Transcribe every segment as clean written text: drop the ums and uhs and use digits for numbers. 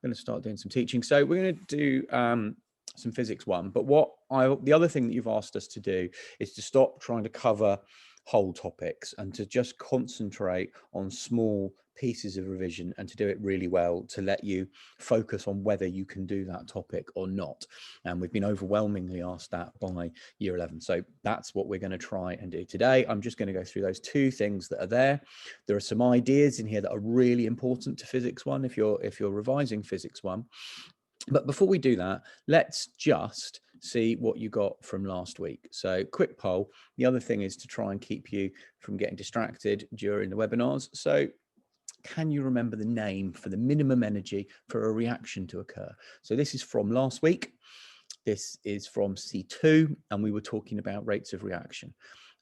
going to start doing some teaching. So we're going to do some physics 1. But the other thing that you've asked us to do is to stop trying to cover whole topics and to just concentrate on small pieces of revision and to do it really well, to let you focus on whether you can do that topic or not. And we've been overwhelmingly asked that by year 11. So that's what we're going to try and do today. I'm just going to go through those 2 things that are there. There are some ideas in here that are really important to physics 1 if you're revising physics 1. But before we do that, let's just see what you got from last week. So quick poll. The other thing is to try and keep you from getting distracted during the webinars. So can you remember the name for the minimum energy for a reaction to occur? So this is from last week. This is from C2, and we were talking about rates of reaction.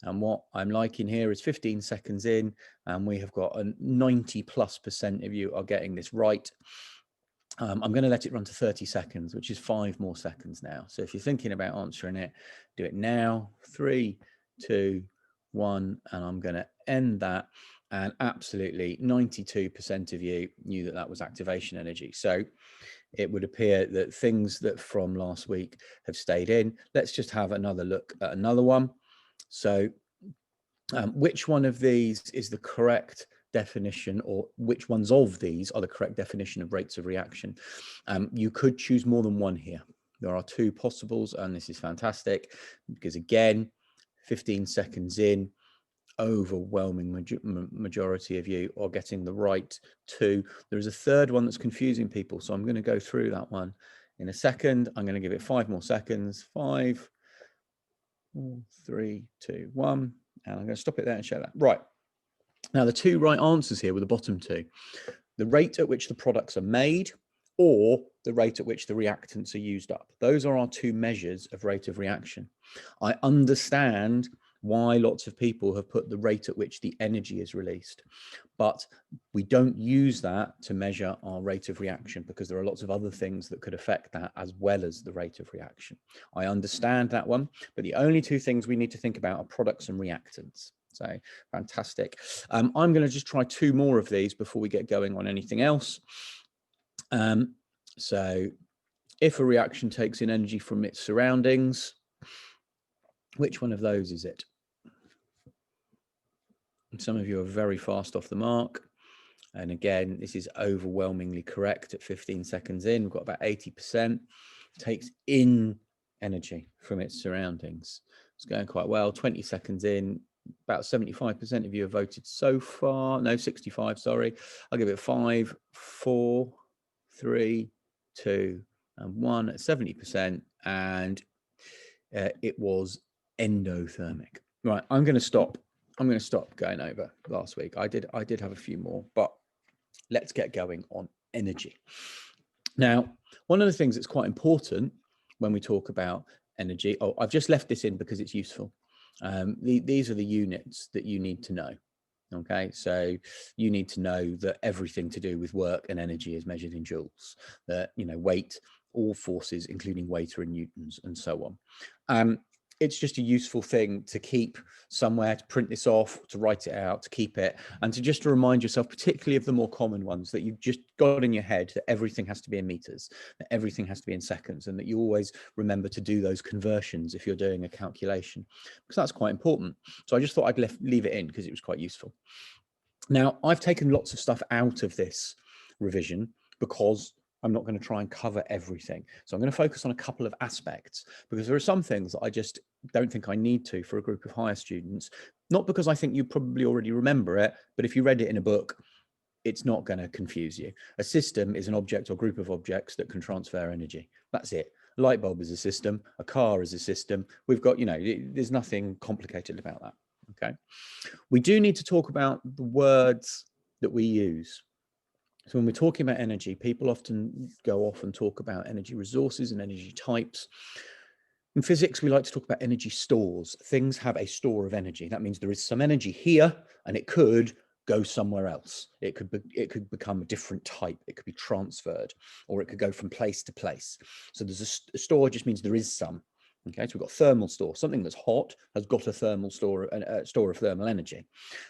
And what I'm liking here is 15 seconds in, and we have got a 90+% of you are getting this right. I'm going to let it run to 30 seconds, which is 5 more seconds now. So if you're thinking about answering it, do it now. 3, 2, 1, and I'm going to end that. And absolutely 92% of you knew that that was activation energy. So it would appear that things that from last week have stayed in. Let's just have another look at another one. So which one of these is the correct definition, or which ones of these are the correct definition of rates of reaction? You could choose more than one here. There are 2 possibles, and this is fantastic because, again, 15 seconds in, overwhelming majority of you are getting the right 2. There is a third one that's confusing people, so I'm going to go through that one in a second. I'm going to give it 5 more seconds. 5, 4, 3, 2, 1, and I'm going to stop it there and show that. Right. Now, the 2 right answers here were the bottom 2. The rate at which the products are made, or the rate at which the reactants are used up. Those are our 2 measures of rate of reaction. I understand why lots of people have put the rate at which the energy is released, but we don't use that to measure our rate of reaction because there are lots of other things that could affect that as well as the rate of reaction. I understand that one, but the only 2 things we need to think about are products and reactants. So fantastic. I'm going to just try 2 more of these before we get going on anything else. So if a reaction takes in energy from its surroundings, which one of those is it? Some of you are very fast off the mark. And again, this is overwhelmingly correct at 15 seconds in. We've got about 80%. Takes in energy from its surroundings. It's going quite well. 20 seconds in, about 75% of you have voted so far. No, 65, sorry. I'll give it 5, 4, 3, 2, and 1 at 70%. And it was endothermic. Right, I'm going to stop. I'm going to stop going over last week. I did have a few more, but let's get going on energy. Now, one of the things that's quite important when we talk about energy, I've just left this in because it's useful. These are the units that you need to know. Okay, so you need to know that everything to do with work and energy is measured in joules, that, you know, weight, all forces, including weight, are in newtons, and so on. It's just a useful thing to keep somewhere, to print this off, to write it out, to keep it, and to just to remind yourself, particularly of the more common ones, that you've just got in your head that everything has to be in meters, that everything has to be in seconds, and that you always remember to do those conversions if you're doing a calculation, because that's quite important. So I just thought I'd leave it in because it was quite useful. Now, I've taken lots of stuff out of this revision because I'm not going to try and cover everything. So I'm going to focus on a couple of aspects, because there are some things that I just don't think I need to for a group of higher students, not because I think you probably already remember it, but if you read it in a book, it's not going to confuse you. A system is an object or group of objects that can transfer energy. That's it. A light bulb is a system. A car is a system. We've got, you know, there's nothing complicated about that. Okay. We do need to talk about the words that we use. So when we're talking about energy, people often go off and talk about energy resources and energy types. In physics, we like to talk about energy stores. Things have a store of energy. That means there is some energy here, and it could go somewhere else. It could become a different type. It could be transferred, or it could go from place to place. So there's a store just means there is some. Okay, so we've got thermal store. Something that's hot has got a thermal store, store of thermal energy.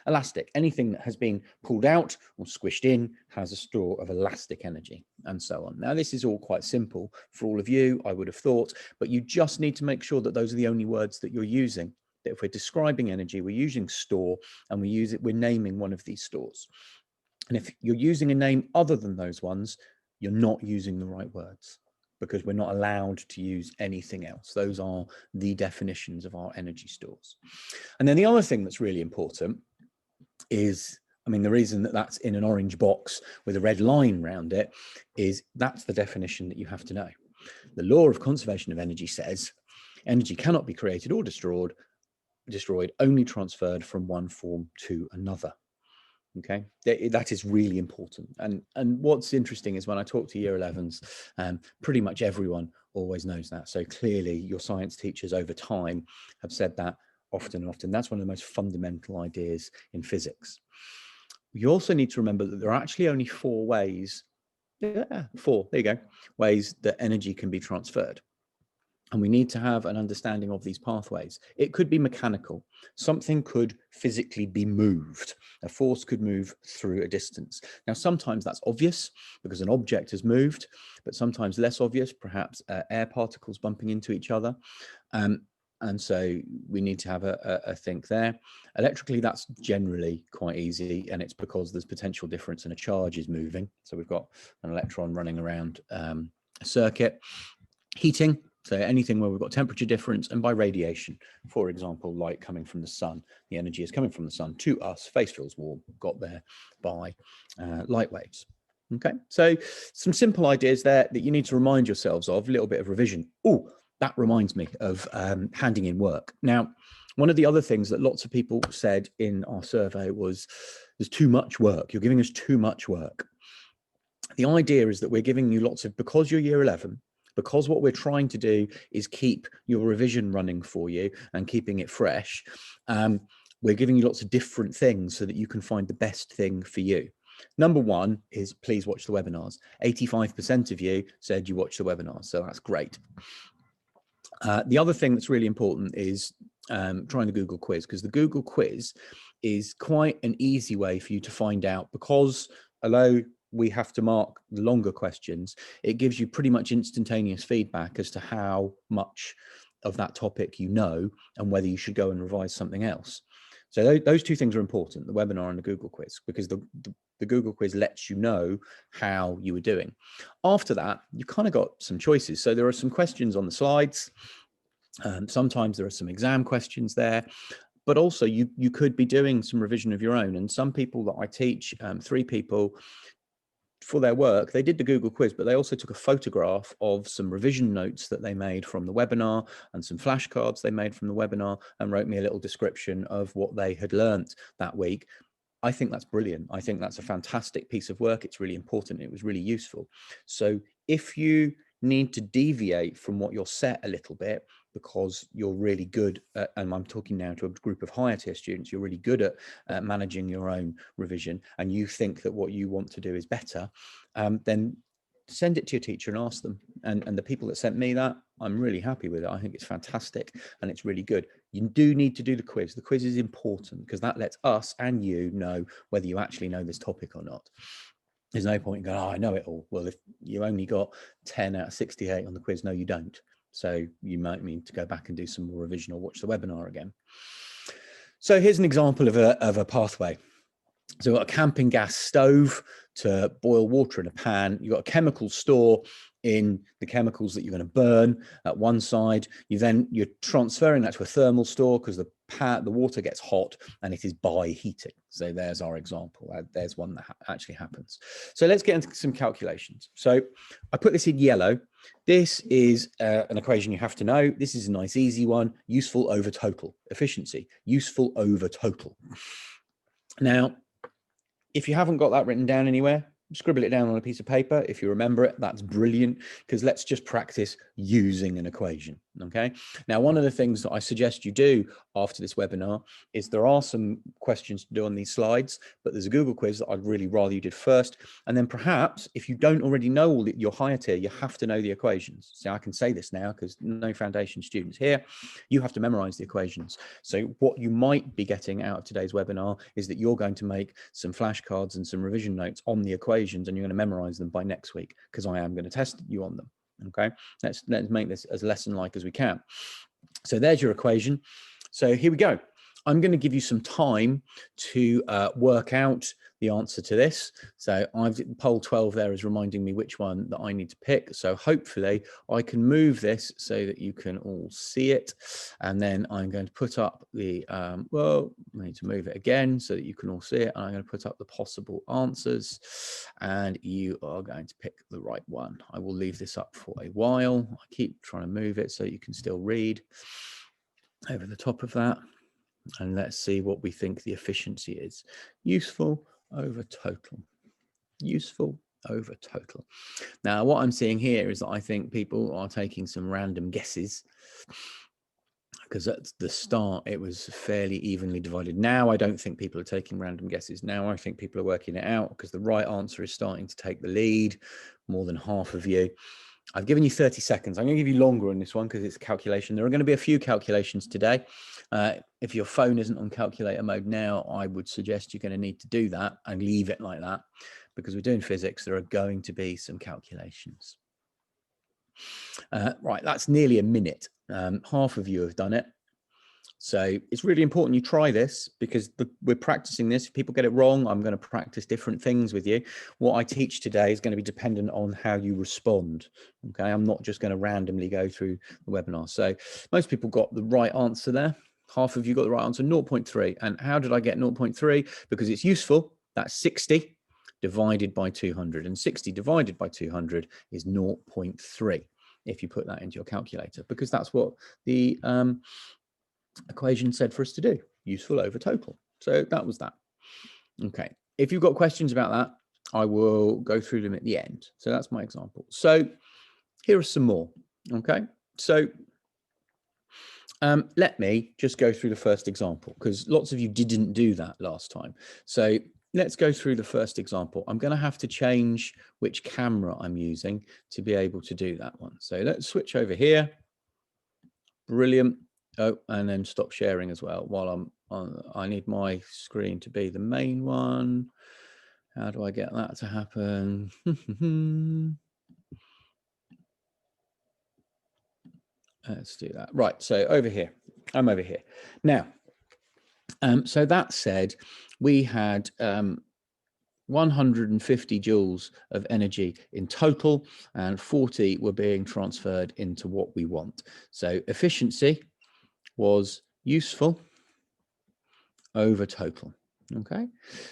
Elastic, anything that has been pulled out or squished in has a store of elastic energy, and so on. Now, this is all quite simple for all of you, I would have thought, but you just need to make sure that those are the only words that you're using. That if we're describing energy, we're using store, and we're naming one of these stores. And if you're using a name other than those ones, you're not using the right words, because we're not allowed to use anything else. Those are the definitions of our energy stores. And then the other thing that's really important is, I mean, the reason that that's in an orange box with a red line around it is that's the definition that you have to know. The law of conservation of energy says energy cannot be created or destroyed, only transferred from one form to another. Okay, that is really important. And what's interesting is when I talk to year 11s, pretty much everyone always knows that. So clearly your science teachers over time have said that often and often. That's one of the most fundamental ideas in physics. You also need to remember that there are actually only four ways, four, there you go, ways that energy can be transferred. And we need to have an understanding of these pathways. It could be mechanical. Something could physically be moved. A force could move through a distance. Now, sometimes that's obvious because an object has moved, but sometimes less obvious, perhaps air particles bumping into each other. And so we need to have a think there. Electrically, that's generally quite easy, and it's because there's potential difference and a charge is moving. So we've got an electron running around a circuit. Heating, so anything where we've got temperature difference, and by radiation, for example, light coming from the sun. The energy is coming from the sun to us, face feels warm, got there by light waves. Okay, so some simple ideas there that you need to remind yourselves of, a little bit of revision. Oh, that reminds me of handing in work. Now, one of the other things that lots of people said in our survey was, there's too much work, you're giving us too much work. The idea is that we're giving you lots of, because you're year 11, because what we're trying to do is keep your revision running for you and keeping it fresh, we're giving you lots of different things so that you can find the best thing for you. Number one is please watch the webinars. 85% of you said you watch the webinars, so that's great. The other thing that's really important is trying the Google quiz, because the Google quiz is quite an easy way for you to find out, because although we have to mark the longer questions, it gives you pretty much instantaneous feedback as to how much of that topic you know and whether you should go and revise something else. So those two things are important, the webinar and the Google quiz, because the Google quiz lets you know how you were doing. After that, you kind of got some choices. So there are some questions on the slides. Sometimes there are some exam questions there. But also you could be doing some revision of your own. And some people that I teach, 3 people, for their work, they did the Google quiz, but they also took a photograph of some revision notes that they made from the webinar and some flashcards they made from the webinar, and wrote me a little description of what they had learnt that week. I think that's brilliant. I think that's a fantastic piece of work. It's really important. It was really useful. So if you need to deviate from what you're set a little bit, because you're really good at, and I'm talking now to a group of higher tier students, you're really good at managing your own revision, and you think that what you want to do is better, then send it to your teacher and ask them. And the people that sent me that, I'm really happy with it. I think it's fantastic and it's really good. You do need to do the quiz. The quiz is important because that lets us and you know whether you actually know this topic or not. There's no point in going, oh, I know it all. Well, if you only got 10 out of 68 on the quiz, no, you don't. So you might need to go back and do some more revision or watch the webinar again. So here's an example of a pathway. So we've got a camping gas stove to boil water in a pan. You've got a chemical store in the chemicals that you're going to burn at one side. You're transferring that to a thermal store because the water gets hot and it is by heating. So there's our example. There's one that actually happens. So let's get into some calculations. So I put this in yellow. This is an equation you have to know. This is a nice easy one. Useful over total. Efficiency. Useful over total. Now, if you haven't got that written down anywhere, scribble it down on a piece of paper. If you remember it, that's brilliant, because let's just practice using an equation. Okay. Now, one of the things that I suggest you do after this webinar is there are some questions to do on these slides, but there's a Google quiz that I'd really rather you did first. And then perhaps if you don't already know all your higher tier, you have to know the equations. See, I can say this now because no foundation students here, you have to memorize the equations. So what you might be getting out of today's webinar is that you're going to make some flashcards and some revision notes on the equations, and you're going to memorize them by next week because I am going to test you on them. Okay, let's make this as lesson-like as we can. So there's your equation. So here we go. I'm going to give you some time to work out the answer to this. So I've poll 12 there is reminding me which one that I need to pick. So hopefully I can move this so that you can all see it. And then I'm going to put up the, well, I need to move it again so that you can all see it. And I'm going to put up the possible answers and you are going to pick the right one. I will leave this up for a while. I keep trying to move it so you can still read over the top of that. And let's see what we think the efficiency is. Useful over total. Useful over total. Now, what I'm seeing here is that I think people are taking some random guesses because at the start, it was fairly evenly divided. Now, I don't think people are taking random guesses. Now, I think people are working it out because the right answer is starting to take the lead, more than half of you. I've given you 30 seconds. I'm going to give you longer on this one because it's a calculation. There are going to be a few calculations today. If your phone isn't on calculator mode now, I would suggest you're going to need to do that and leave it like that because we're doing physics. There are going to be some calculations. Right, that's nearly a minute. Half of you have done it. So it's really important you try this because we're practicing this. If people get it wrong, I'm going to practice different things with you. What I teach today is going to be dependent on how you respond. Okay, I'm not just going to randomly go through the webinar. So most people got the right answer there. Half of you got the right answer, 0.3. And how did I get 0.3? Because it's useful. That's 60 divided by 200. And 60 divided by 200 is 0.3 if you put that into your calculator, because that's what the equation said for us to do, useful over total. So that was that. Okay, if you've got questions about that, I will go through them at the end. So that's my example. So here are some more. Okay, so let me just go through the first example because lots of you didn't do that last time. So let's go through the first example. I'm going to have to change which camera I'm using to be able to do that one. So let's switch over here. Brilliant. Oh, and then stop sharing as well while I'm on. I need my screen to be the main one. How do I get that to happen? Let's do that. Right, so over here, I'm over here. Now, so that said, we had 150 joules of energy in total, and 40 were being transferred into what we want. So efficiency was useful over total. Okay,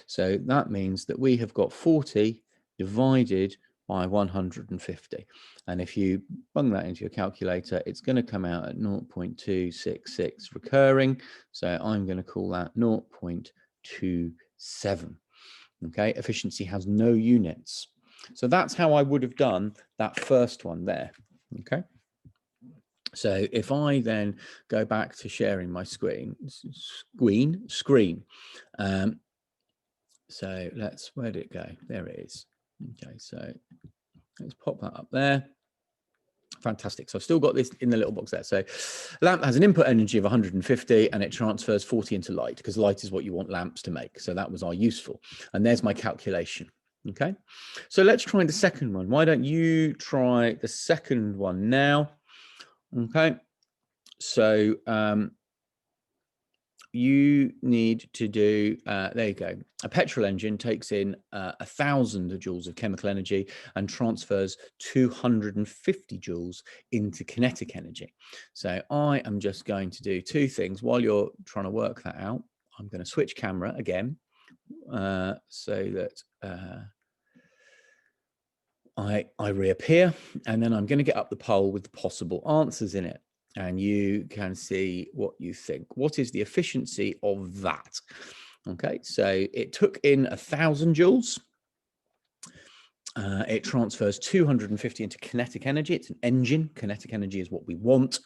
so that means that we have got 40 divided by 150. And if you bung that into your calculator, it's going to come out at 0.266 recurring. So I'm going to call that 0.27. Okay, efficiency has no units. So that's how I would have done that first one there. Okay. So if I then go back to sharing my screen. So let's, where did it go? There it is. Okay, so let's pop that up there. Fantastic. So I've still got this in the little box there. So lamp has an input energy of 150 and it transfers 40 into light because light is what you want lamps to make. So that was our useful. And there's my calculation. Okay, so let's try the second one. Why don't you try the second one now? Okay, so you need to do, there you go. A petrol engine takes in 1,000 joules of chemical energy and transfers 250 joules into kinetic energy. So I am just going to do two things while you're trying to work that out. I'm going to switch camera again so that I reappear, and then I'm going to get up the poll with the possible answers in it. And you can see what you think. What is the efficiency of that? Okay, so it took in 1,000 joules It transfers 250 into kinetic energy. It's an engine. Kinetic energy is what we want.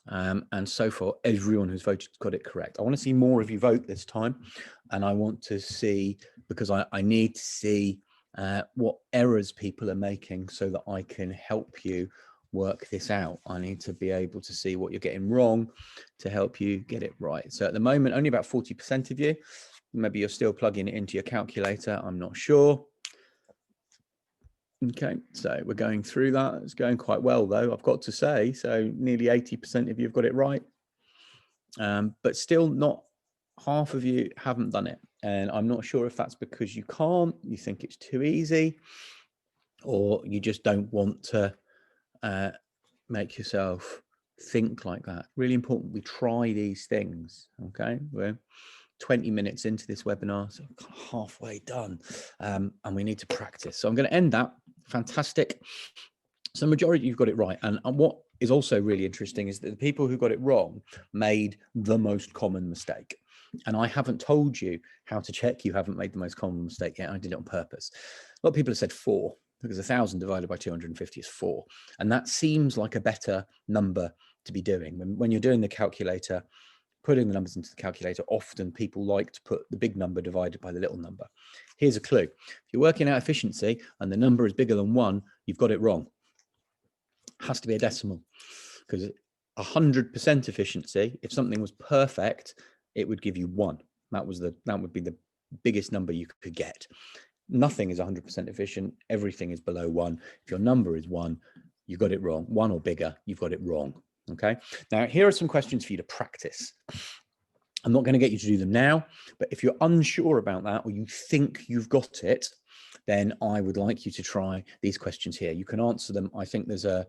And so far, everyone who's voted got it correct. I want to see more of you vote this time. And I want to see, because I need to see what errors people are making so that I can help you work this out. I need to be able to see what you're getting wrong to help you get it right. So at the moment, only about 40% of you, maybe you're still plugging it into your calculator. I'm not sure. Okay, so we're going through that. It's going quite well, though, I've got to say. So nearly 80% of you have got it right. But still not half of you haven't done it. And I'm not sure if that's because you can't, you think it's too easy, or you just don't want to make yourself think like that. Really important we try these things, okay? We're 20 minutes into this webinar, so halfway done, and we need to practice. So I'm going to end that. Fantastic. So majority you've got it right. And what is also really interesting is that the people who got it wrong made the most common mistake. And I haven't told you how to check you haven't made the most common mistake yet. I did it on purpose. A lot of people have said 4, because 1,000 divided by 250 is 4. And that seems like a better number to be doing. When you're doing the calculator, putting the numbers into the calculator, often people like to put the big number divided by the little number. Here's a clue. If you're working out efficiency and the number is bigger than 1, you've got it wrong. It has to be a decimal, because 100% efficiency, if something was perfect, it would give you 1. That would be the biggest number you could get. Nothing is 100% efficient. Everything is below 1. If your number is 1, you got it wrong. 1 or bigger, you've got it wrong. Okay. Now, here are some questions for you to practice. I'm not going to get you to do them now, but if you're unsure about that, or you think you've got it, then I would like you to try these questions here. You can answer them. I think there's a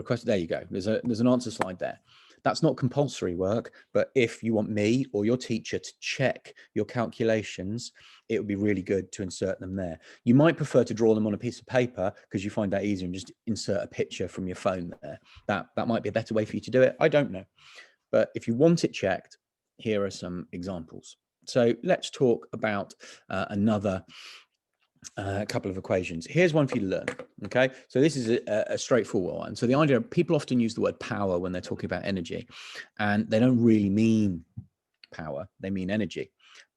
question. There you go. There's an answer slide there. That's not compulsory work, but if you want me or your teacher to check your calculations, it would be really good to insert them there. You might prefer to draw them on a piece of paper because you find that easier, and just insert a picture from your phone there. That might be a better way for you to do it. I don't know. But if you want it checked, here are some examples. So let's talk about another couple of equations. Here's one for you to learn. Okay, so this is a straightforward one. So the idea, people often use the word power when they're talking about energy, and they don't really mean power, they mean energy.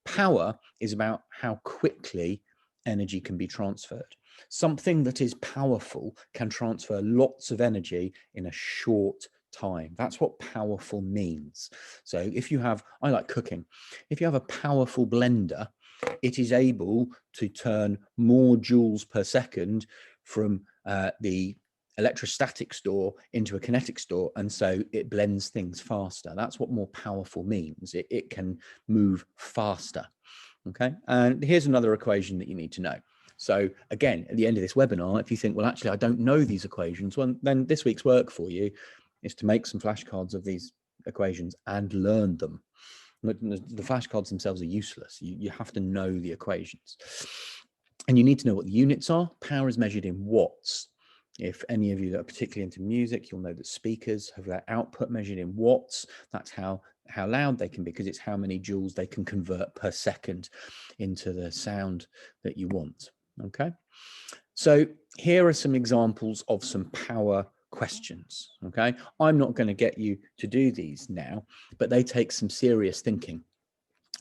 Power is about how quickly energy can be transferred. Something that is powerful can transfer lots of energy in a short time. That's what powerful means. So if you have, I like cooking, if you have a powerful blender, it is able to turn more joules per second from the electrostatic store into a kinetic store, and so it blends things faster. That's what more powerful means. It can move faster. Okay, and here's another equation that you need to know. So again, at the end of this webinar, if you think, well, actually, I don't know these equations, well, then this week's work for you is to make some flashcards of these equations and learn them. The flashcards themselves are useless. You have to know the equations. And you need to know what the units are. Power is measured in watts. If any of you that are particularly into music, you'll know that speakers have their output measured in watts. That's how loud they can be, because it's how many joules they can convert per second into the sound that you want. Okay. So here are some examples of some power questions. Okay, I'm not going to get you to do these now, but they take some serious thinking,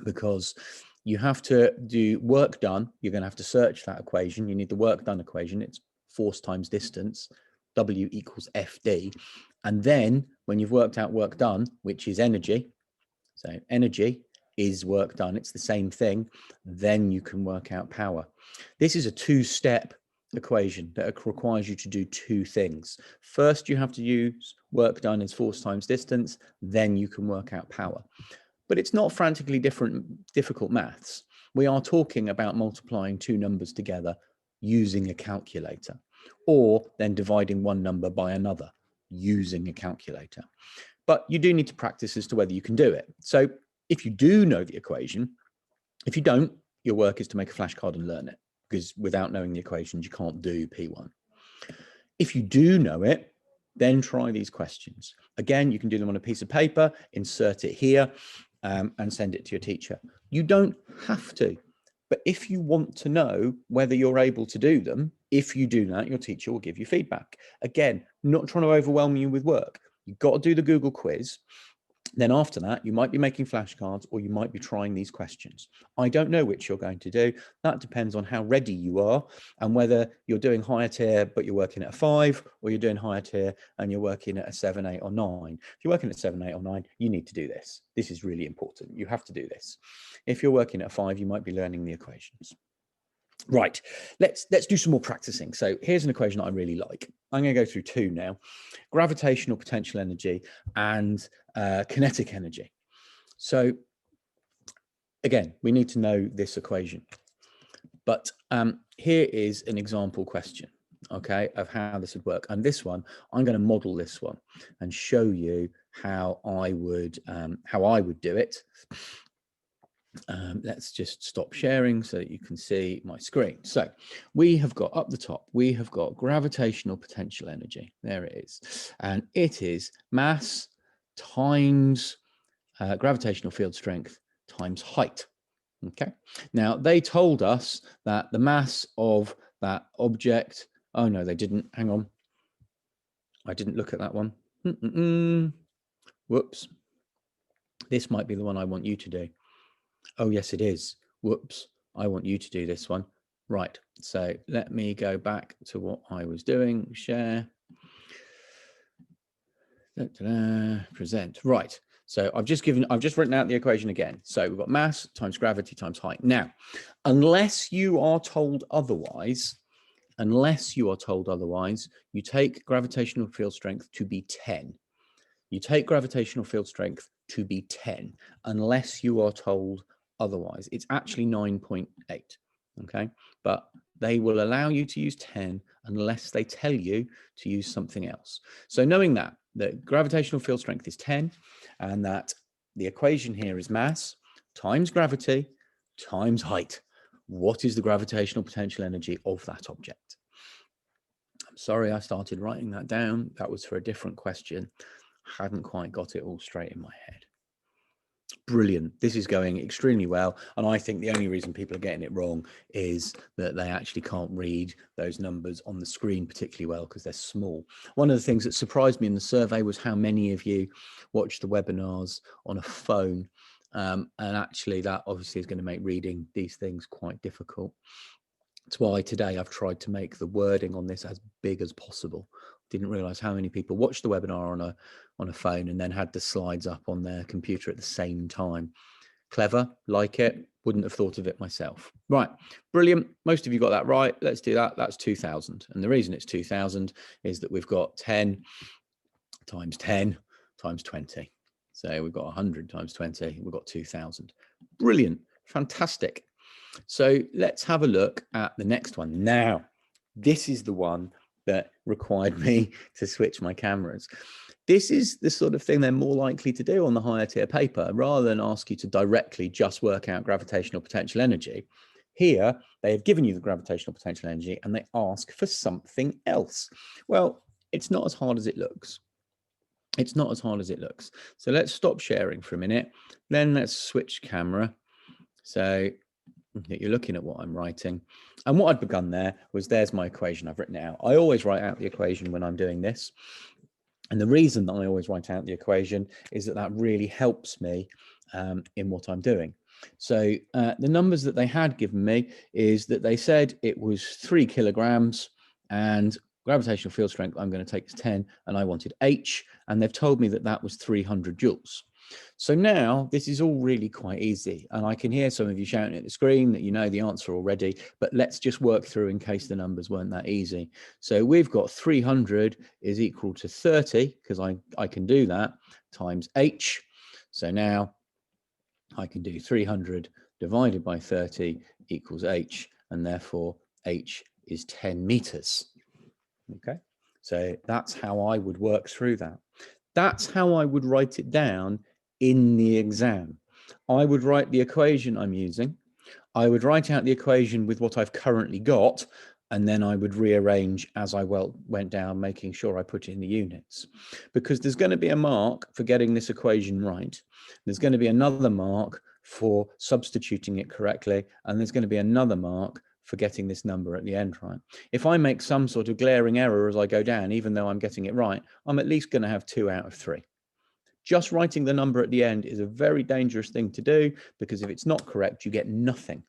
because you have to do work done. You're going to have to search that equation. You need the work done equation. It's force times distance, W equals FD. And then when you've worked out work done, which is energy, so energy is work done, it's the same thing, then you can work out power. This is a 2-step equation that requires you to do 2 things. First, you have to use work done as force times distance, then you can work out power. But it's not frantically difficult maths. We are talking about multiplying 2 numbers together using a calculator, or then dividing one number by another using a calculator. But you do need to practice as to whether you can do it. So if you do know the equation, if you don't, your work is to make a flashcard and learn it, because without knowing the equations, you can't do P1. If you do know it, then try these questions. Again, you can do them on a piece of paper, insert it here, and send it to your teacher. You don't have to, but if you want to know whether you're able to do them, If you do that, your teacher will give you feedback. Again, not trying to overwhelm you with work. You've got to do the Google quiz. Then after that, you might be making flashcards or you might be trying these questions. I don't know which you're going to do. That depends on how ready you are and whether you're doing higher tier, but you're working at a 5, or you're doing higher tier and you're working at a 7, 8, or 9. If you're working at 7, 8, or 9, you need to do this. This is really important. You have to do this. If you're working at a 5, you might be learning the equations. Right, let's do some more practicing. So here's an equation that I really like. I'm going to go through 2 now: gravitational potential energy and kinetic energy. So again, we need to know this equation, but here is an example question, okay, of how this would work. And this one, I'm going to model this one and show you how I would do it. Let's just stop sharing so that you can see my screen. So we have got up the top, we have got gravitational potential energy. There it is. And it is mass times gravitational field strength times height. Okay. Now they told us that the mass of that object, oh no, they didn't. Hang on. I didn't look at that one. Whoops. This might be the one I want you to do. Oh, yes, it is. Whoops. I want you to do this one. Right. So let me go back to what I was doing. Share. Present. Right. So I've just written out the equation again. So we've got mass times gravity times height. Now, unless you are told otherwise, you take gravitational field strength to be 10. You take gravitational field strength to be 10, unless you are told otherwise. It's actually 9.8, okay? But they will allow you to use 10 unless they tell you to use something else. So knowing that gravitational field strength is 10, and that the equation here is mass times gravity times height. What is the gravitational potential energy of that object? I'm sorry I started writing that down. That was for a different question. Hadn't quite got it all straight in my head. Brilliant. This is going extremely well. And I think the only reason people are getting it wrong is that they actually can't read those numbers on the screen particularly well because they're small. One of the things that surprised me in the survey was how many of you watch the webinars on a phone. And actually that obviously is going to make reading these things quite difficult. That's why today I've tried to make the wording on this as big as possible. Didn't realize how many people watched the webinar on a phone and then had the slides up on their computer at the same time. Clever, like it, wouldn't have thought of it myself. Right, brilliant. Most of you got that right. Let's do that. That's 2000. And the reason it's 2000 is that we've got 10 times 10 times 20. So we've got 100 times 20, we've got 2000. Brilliant, fantastic. So let's have a look at the next one. Now, this is the one that required me to switch my cameras. This is the sort of thing they're more likely to do on the higher tier paper, rather than ask you to directly just work out gravitational potential energy. Here, they have given you the gravitational potential energy and they ask for something else. Well, it's not as hard as it looks. It's not as hard as it looks. So let's stop sharing for a minute. Then let's switch camera. So you're looking at what I'm writing. And what I'd begun there was, there's my equation. I've written it out. I always write out the equation when I'm doing this. And the reason that I always write out the equation is that that really helps me in what I'm doing. So the numbers that they had given me is that they said it was 3 kilograms and gravitational field strength I'm going to take is 10, and I wanted H, and they've told me that that was 300 joules. So now this is all really quite easy, and I can hear some of you shouting at the screen that you know the answer already, but let's just work through in case the numbers weren't that easy. So we've got 300 is equal to 30, because I can do that, times H. So now I can do 300 divided by 30 equals H, and therefore H is 10 meters. Okay, so that's how I would work through that. That's how I would write it down in the exam. I would write the equation I'm using. I would write out the equation with what I've currently got, and then I would rearrange as I went down, making sure I put in the units. Because there's going to be a mark for getting this equation right. There's going to be another mark for substituting it correctly, and there's going to be another mark for getting this number at the end right. If I make some sort of glaring error as I go down, even though I'm getting it right, I'm at least going to have 2 out of 3. Just writing the number at the end is a very dangerous thing to do, because if it's not correct, you get nothing.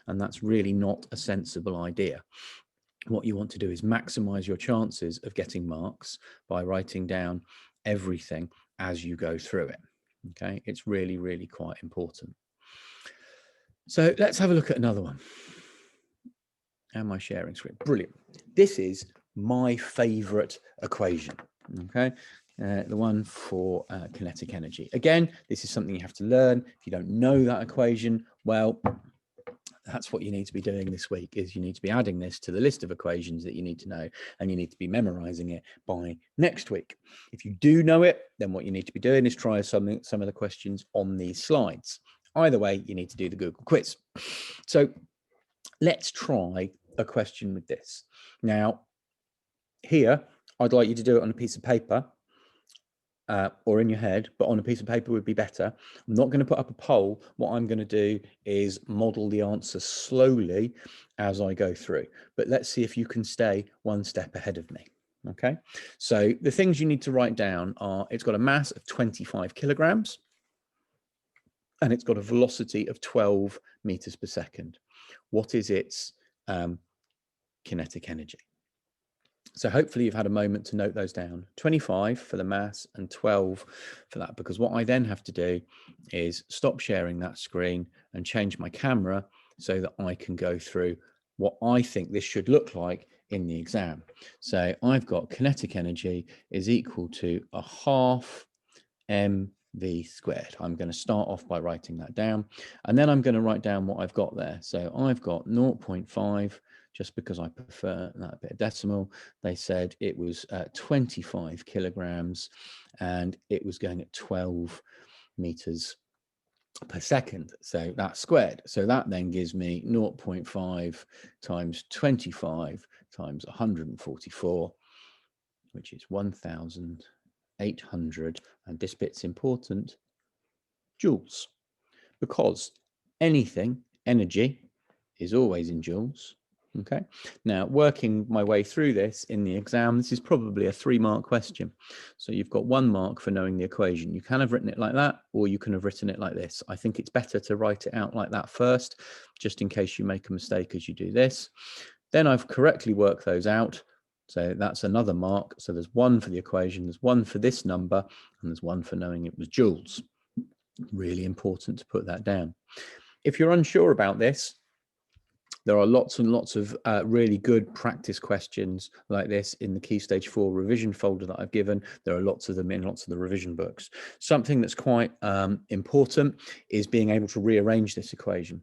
And that's really not a sensible idea. What you want to do is maximize your chances of getting marks by writing down everything as you go through it. Okay, it's really, really quite important. So let's have a look at another one. Am I sharing screen? Brilliant. This is my favorite equation. Okay, the one for kinetic energy. Again, this is something you have to learn. If you don't know that equation, well, that's what you need to be doing this week, is you need to be adding this to the list of equations that you need to know, and you need to be memorizing it by next week. If you do know it, then what you need to be doing is try some of the questions on these slides. Either way, you need to do the Google quiz. So let's try a question with this. Now, here, I'd like you to do it on a piece of paper, or in your head, but on a piece of paper would be better. I'm not going to put up a poll. What I'm going to do is model the answer slowly as I go through. But let's see if you can stay one step ahead of me. Okay, so the things you need to write down are, it's got a mass of 25 kilograms, and it's got a velocity of 12 meters per second. What is its kinetic energy? So hopefully you've had a moment to note those down. 25 for the mass and 12 for that, because what I then have to do is stop sharing that screen and change my camera so that I can go through what I think this should look like in the exam. So I've got kinetic energy is equal to a half mv squared. I'm going to start off by writing that down, and then I'm going to write down what I've got there. So I've got 0.5, just because I prefer that bit of decimal. They said it was 25 kilograms, and it was going at 12 meters per second. So that's squared. So that then gives me 0.5 times 25 times 144, which is 1,800. And this bit's important, joules, because energy is always in joules. Okay, now working my way through this in the exam, this is probably a 3-mark question. So you've got 1 mark for knowing the equation. You can have written it like that, or you can have written it like this. I think it's better to write it out like that first, just in case you make a mistake as you do this. Then I've correctly worked those out. So that's another mark. So there's 1 for the equation, there's 1 for this number, and there's 1 for knowing it was joules. Really important to put that down. If you're unsure about this, there are lots and lots of really good practice questions like this in the Key Stage 4 revision folder that I've given. There are lots of them in lots of the revision books. Something that's quite important is being able to rearrange this equation.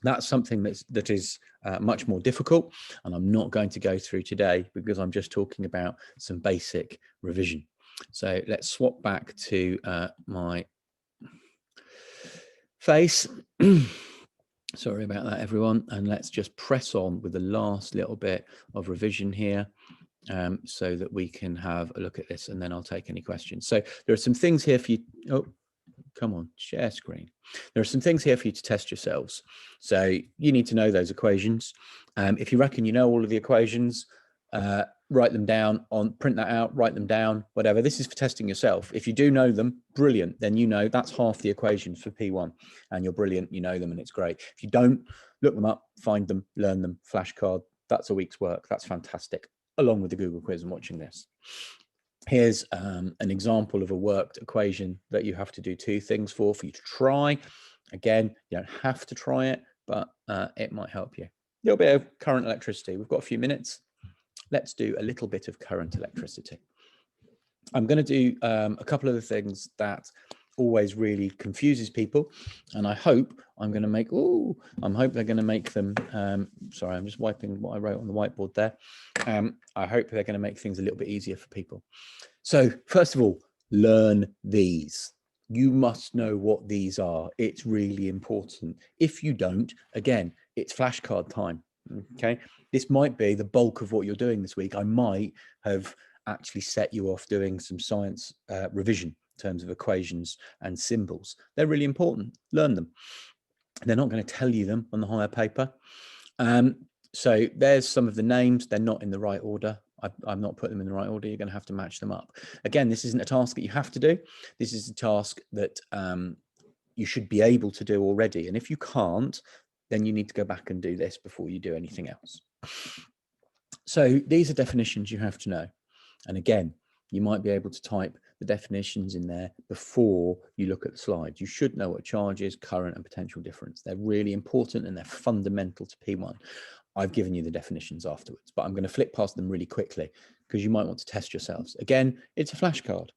That's something that is much more difficult, and I'm not going to go through today because I'm just talking about some basic revision. So let's swap back to my face. Sorry about that, everyone. And let's just press on with the last little bit of revision here, so that we can have a look at this, and then I'll take any questions. So there are some things here for you. Oh, come on, share screen. There are some things here for you to test yourselves. So you need to know those equations. If you reckon you know all of the equations, write them down, print that out, write them down, whatever. This is for testing yourself. If you do know them, brilliant. Then you know that's half the equations for P1, and you're brilliant. You know them, and it's great. If you don't, look them up, find them, learn them, flashcard. That's a week's work. That's fantastic, along with the Google quiz and watching this. Here's an example of a worked equation that you have to do 2 things for you to try. Again, you don't have to try it, but it might help you. A little bit of current electricity. We've got a few minutes. Let's do a little bit of current electricity. I'm going to do a couple of the things that always really confuses people, and I hope I'm going to make, I hope they're going to make them, sorry, I'm just wiping what I wrote on the whiteboard there. I hope they're going to make things a little bit easier for people. So first of all, learn these. You must know what these are. It's really important. If you don't, again, it's flashcard time. Okay, this might be the bulk of what you're doing this week. I might have actually set you off doing some science revision in terms of equations and symbols. They're really important. Learn them. They're not going to tell you them on the higher paper. So there's some of the names. They're not in the right order. I've not put them in the right order. You're going to have to match them up. Again, this isn't a task that you have to do. This is a task that you should be able to do already. And if you can't, then you need to go back and do this before you do anything else. So these are definitions you have to know. And again, you might be able to type the definitions in there before you look at the slides. You should know what charge is, current, and potential difference. They're really important and they're fundamental to P1. I've given you the definitions afterwards, but I'm going to flick past them really quickly because you might want to test yourselves. Again, it's a flashcard.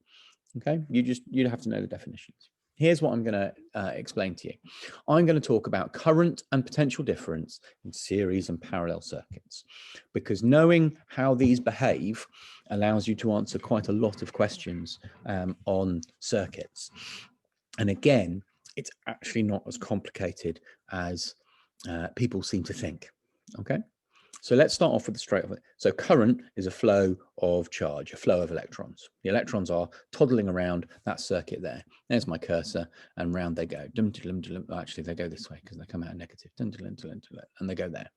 Okay, you'd have to know the definitions. Here's what I'm going to explain to you. I'm going to talk about current and potential difference in series and parallel circuits, because knowing how these behave allows you to answer quite a lot of questions on circuits. And again, it's actually not as complicated as people seem to think. Okay. So let's start off with the straight off. So current is a flow of charge, a flow of electrons. The electrons are toddling around that circuit there. There's my cursor, and round they go. Actually, they go this way because they come out negative. And they go there.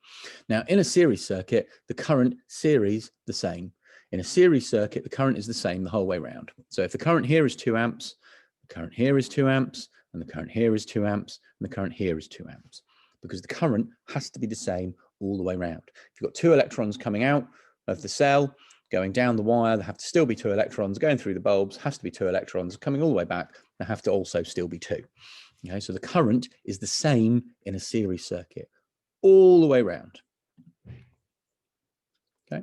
Now, in a series circuit, the current series the same. In a series circuit, the current is the same the whole way around. So if the current here is 2 amps, the current here is 2 amps, and the current here is 2 amps, and the current here is 2 amps. Because the current has to be the same all the way around. If you've got 2 electrons coming out of the cell, going down the wire, there have to still be 2 electrons going through the bulbs, has to be 2 electrons coming all the way back, there have to also still be 2. Okay, so the current is the same in a series circuit all the way around. Okay,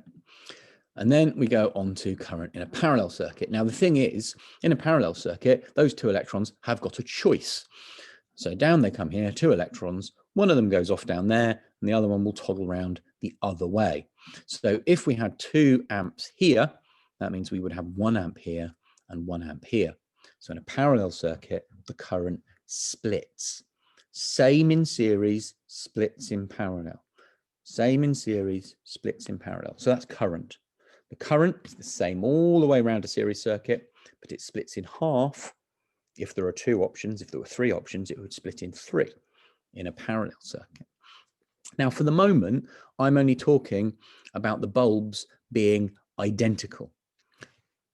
and then we go on to current in a parallel circuit. Now the thing is, in a parallel circuit, those 2 electrons have got a choice. So down they come here, 2 electrons, one of them goes off down there, and the other one will toggle around the other way. So if we had 2 amps here, that means we would have 1 amp here and 1 amp here. So in a parallel circuit, the current splits. Same in series, splits in parallel. Same in series, splits in parallel. So that's current. The current is the same all the way around a series circuit, but it splits in half. If there are 2 options, if there were 3 options, it would split in 3 in a parallel circuit. Now, for the moment, I'm only talking about the bulbs being identical.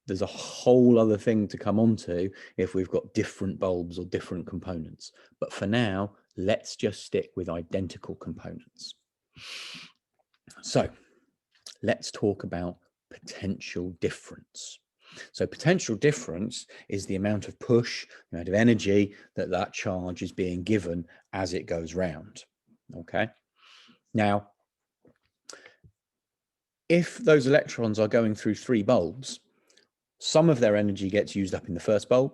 There's a whole other thing to come on to if we've got different bulbs or different components. But for now, let's just stick with identical components. So let's talk about potential difference. So potential difference is the amount of push, the amount of energy that that charge is being given as it goes round. Okay. Now, if those electrons are going through 3 bulbs, some of their energy gets used up in the first bulb,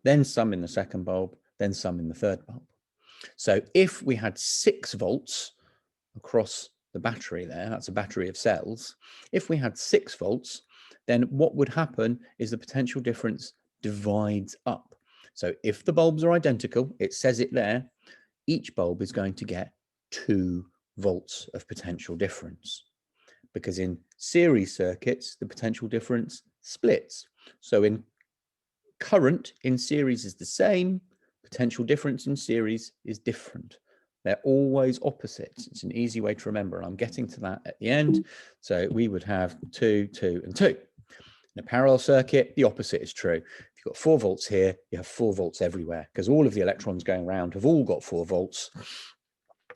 then some in the second bulb, then some in the third bulb. So if we had 6 volts across the battery there, that's a battery of cells. If we had 6 volts, then what would happen is the potential difference divides up. So if the bulbs are identical, it says it there, each bulb is going to get 2 volts of potential difference. Because in series circuits, the potential difference splits. So in current in series is the same, potential difference in series is different. They're always opposites. It's an easy way to remember, and I'm getting to that at the end. So we would have 2, 2, and 2. In a parallel circuit, the opposite is true. If you've got 4 volts here, you have 4 volts everywhere, because all of the electrons going around have all got 4 volts,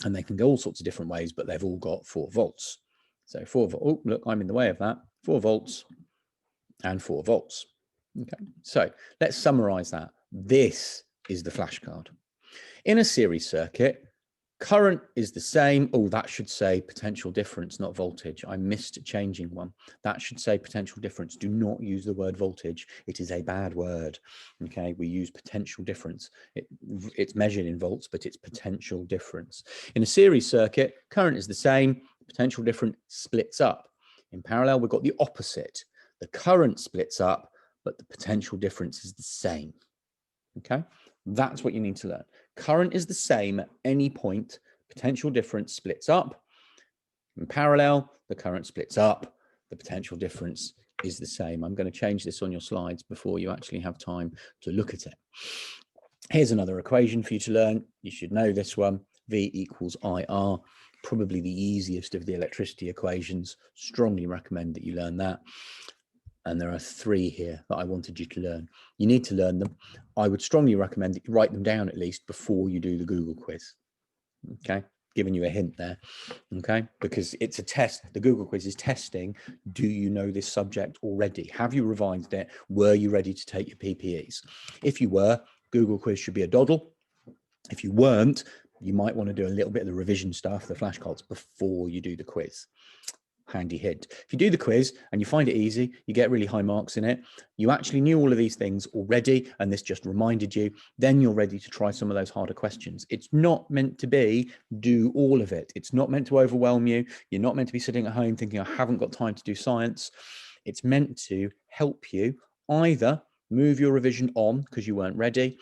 and they can go all sorts of different ways, but they've all got 4 volts. So 4 volts, oh, look, I'm in the way of that. 4 volts and 4 volts. Okay, so let's summarize that. This is the flashcard. In a series circuit, current is the same. Oh, that should say potential difference, not voltage. I missed changing one. That should say potential difference. Do not use the word voltage. It is a bad word. Okay, we use potential difference. It's measured in volts, but it's potential difference. In a series circuit, current is the same. Potential difference splits up. In parallel, we've got the opposite. The current splits up, but the potential difference is the same. Okay, that's what you need to learn. Current is the same at any point. Potential difference splits up. In parallel, the current splits up. The potential difference is the same. I'm going to change this on your slides before you actually have time to look at it. Here's another equation for you to learn. You should know this one. V equals IR. probably the easiest of the electricity equations. Strongly recommend that you learn that. And there are 3 here that I wanted you to learn. You need to learn them. I would strongly recommend that you write them down at least before you do the Google quiz. Okay, giving you a hint there. Okay, because it's a test. The Google quiz is testing. Do you know this subject already? Have you revised it? Were you ready to take your PPEs? If you were, Google quiz should be a doddle. If you weren't, you might want to do a little bit of the revision stuff, the flashcards, before you do the quiz. Handy hint. If you do the quiz and you find it easy, you get really high marks in it, you actually knew all of these things already, and this just reminded you, then you're ready to try some of those harder questions. It's not meant to be do all of it. It's not meant to overwhelm you. You're not meant to be sitting at home thinking, I haven't got time to do science. It's meant to help you either move your revision on because you weren't ready,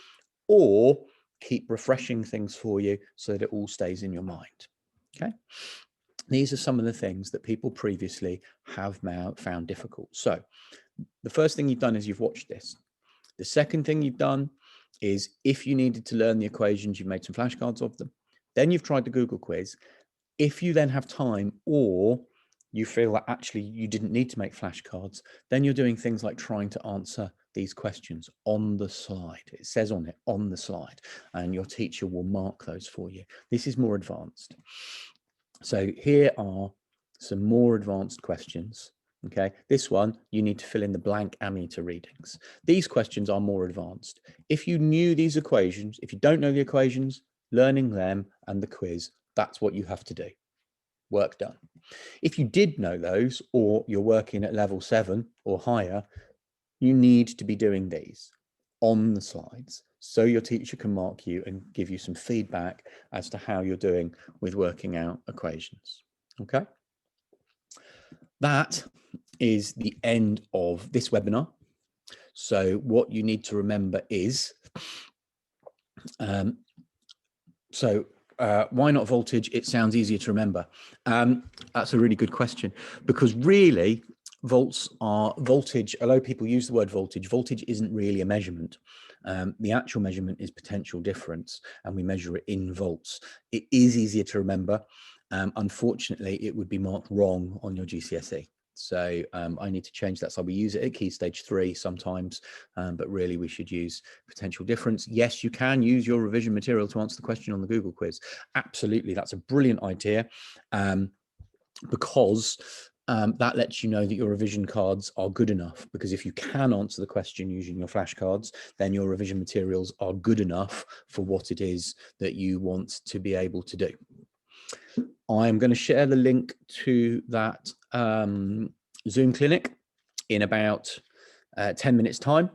or keep refreshing things for you so that it all stays in your mind. Okay. These are some of the things that people previously have found difficult. So the first thing you've done is you've watched this. The second thing you've done is, if you needed to learn the equations, you've made some flashcards of them. Then you've tried the Google quiz. If you then have time, or you feel that actually you didn't need to make flashcards, then you're doing things like trying to answer these questions on the slide. It says on it, on the slide, and your teacher will mark those for you. This is more advanced. So here are some more advanced questions. Okay, this one, you need to fill in the blank ammeter readings. These questions are more advanced. If you knew these equations, if you don't know the equations, learning them and the quiz, that's what you have to do. Work done. If you did know those, or you're working at level 7 or higher, you need to be doing these on the slides so your teacher can mark you and give you some feedback as to how you're doing with working out equations. Okay, that is the end of this webinar. So what you need to remember is, why not voltage? It sounds easier to remember. That's a really good question, because really volts are voltage. Although people use the word voltage, voltage isn't really a measurement. The actual measurement is potential difference, and we measure it in volts. It is easier to remember. Unfortunately, it would be marked wrong on your GCSE. So I need to change that. So we use it at Key Stage 3 sometimes, but really we should use potential difference. Yes, you can use your revision material to answer the question on the Google quiz. Absolutely, that's a brilliant idea, because that lets you know that your revision cards are good enough, because if you can answer the question using your flashcards, then your revision materials are good enough for what it is that you want to be able to do. I'm going to share the link to that Zoom clinic in about 10 minutes time.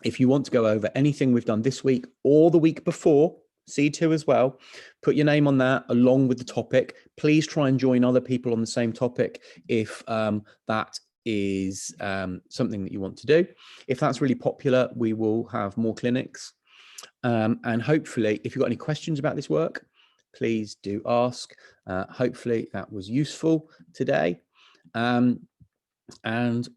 If you want to go over anything we've done this week or the week before, C2 as well, put your name on that along with the topic. Please try and join other people on the same topic if that is something that you want to do. If that's really popular, we will have more clinics. And hopefully, if you've got any questions about this work, please do ask. Hopefully that was useful today. And